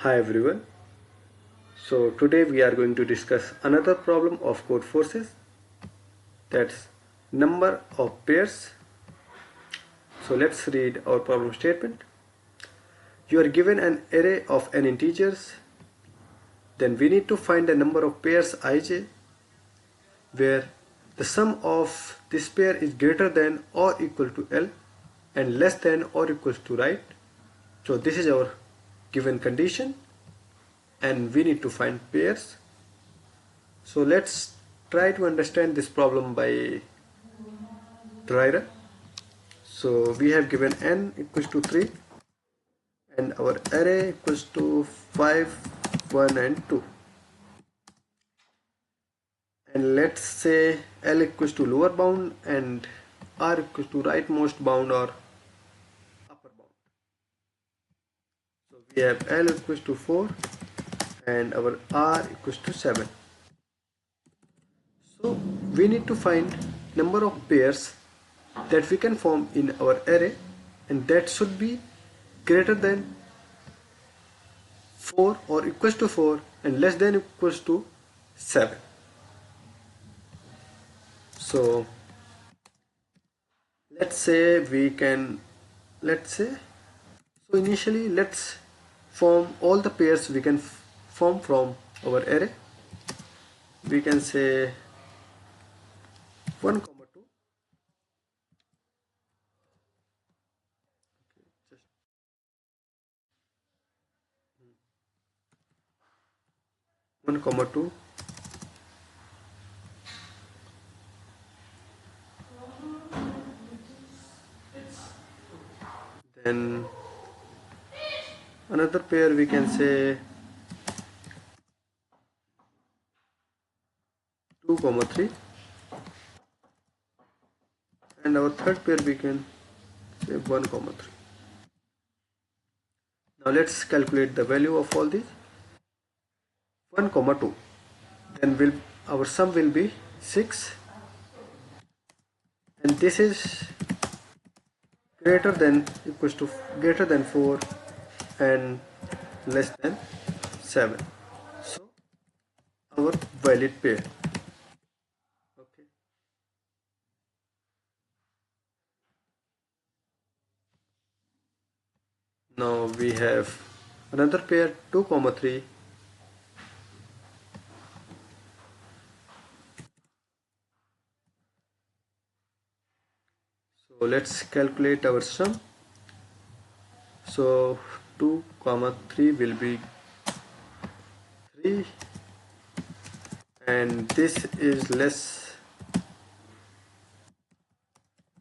Hi everyone. So today we are going to discuss another problem of code forces, that's number of pairs. So let's read our problem statement. You are given an array of n integers, then we need to find the number of pairs ij where the sum of this pair is greater than or equal to L and less than or equals to right. So this is our given condition and we need to find pairs. So let's try to understand this problem by dry run. So we have given n equals to 3 and our array equals to 5, 1 and 2. And let's say L equals to lower bound and R equals to rightmost bound or upper bound. So we have L equals to 4 and our R equals to 7. So we need to find number of pairs that we can form in our array, and that should be greater than 4 or equals to 4 and less than equals to 7. So let's say so initially let's form all the pairs we can form from our array. We can say 1 comma 2, just 1 comma 2, then another pair we can say 2 comma 3, and our third pair we can say 1 comma 3. Now let's calculate the value of all these. 1 comma 2, then our sum will be 6, and this is greater than 4 and less than 7, so our valid pair. Okay, now we have another pair 2 comma 3, so let's calculate our sum. So 2 comma 3 will be 3, and this is less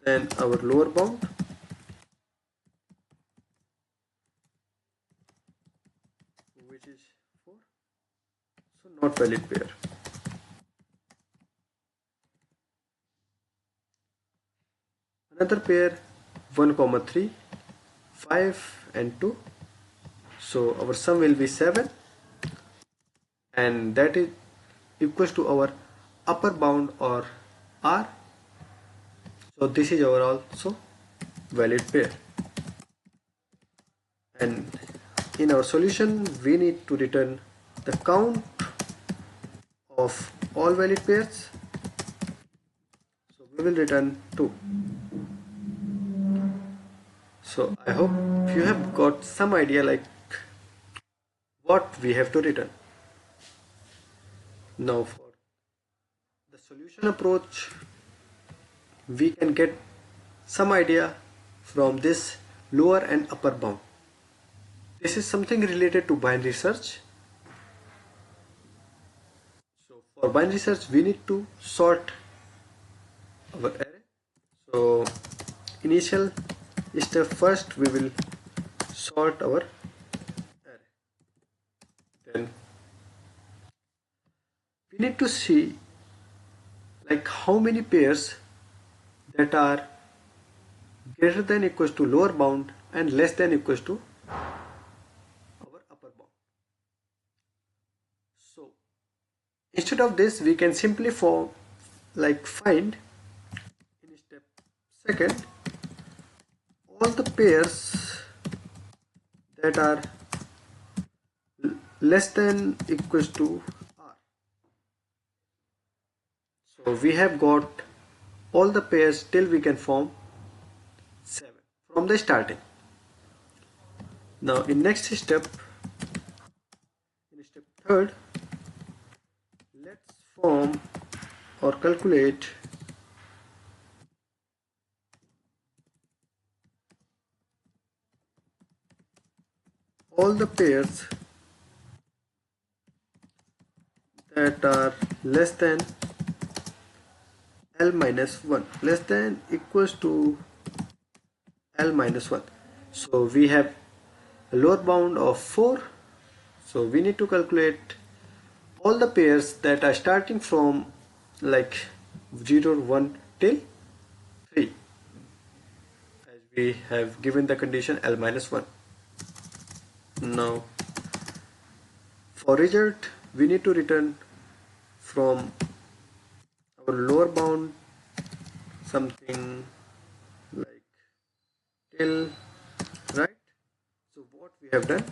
than our lower bound, which is 4, so not valid pair. Another pair 1 comma 3, 5 and 2, so our sum will be 7, and that is equals to our upper bound or R, so this is our also valid pair. And in our solution we need to return the count of all valid pairs, so we will return 2. So I hope you have got some idea like what we have to return. Now for the solution approach, we can get some idea from this lower and upper bound. This is something related to binary search. So for binary search we need to sort our array. So initial step, first we will sort our array, then we need to see like how many pairs that are greater than equals to lower bound and less than equals to our upper bound. So instead of this we can simply find in step second all the pairs that are less than equals to R. So we have got all the pairs till we can form 7 from the starting. Now in next step, in step third, let's form or calculate all the pairs that are less than L minus 1, less than equals to L minus 1. So we have a lower bound of 4. So we need to calculate all the pairs that are starting from like 0, 1 till 3, as we have given the condition L minus 1. Now for result we need to return from our lower bound something like till, right? So what we have done,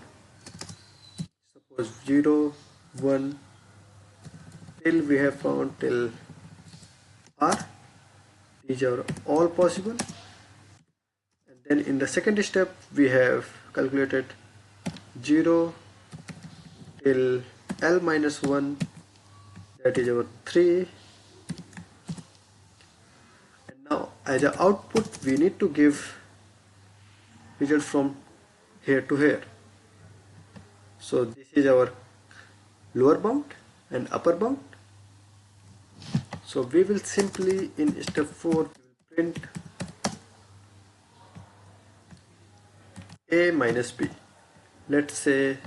suppose 0, 1 till we have found till R, these are all possible. And then in the second step we have calculated 0 till L minus 1, that is our 3. And now as an output we need to give result from here to here. So this is our lower bound and upper bound. So we will simply in step 4 we will print A minus B. Let's say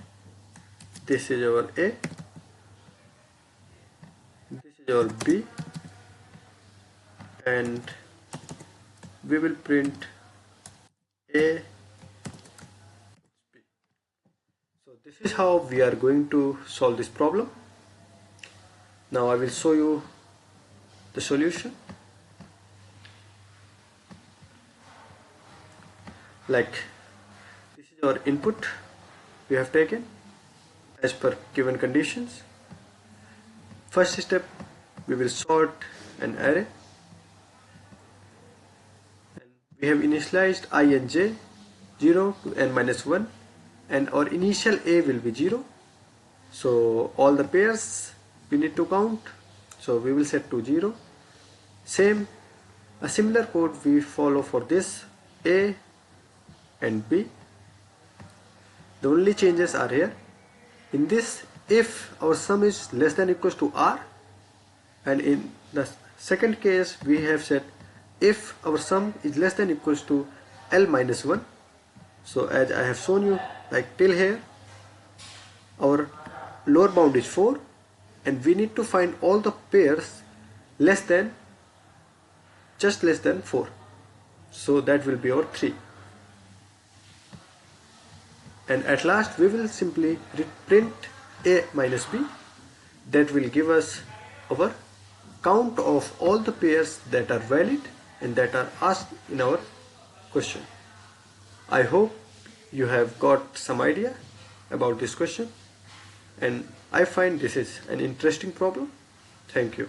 this is our A, this is our B, and we will print A, B. So this is how we are going to solve this problem. Now I will show you the solution. Like this is our input we have taken as per given conditions. First step, we will sort an array, and we have initialized I and j 0 to n minus 1, and our initial a will be 0. So all the pairs we need to count, so we will set to 0. A similar code we follow for this A and B. The only changes are here. In this, if our sum is less than or equals to R, and in the second case we have said if our sum is less than or equals to L minus 1. So as I have shown you, like till here our lower bound is 4, and we need to find all the pairs just less than 4. So that will be our 3. And at last we will simply print A minus B. That will give us our count of all the pairs that are valid and that are asked in our question. I hope you have got some idea about this question, and I find this is an interesting problem. Thank you.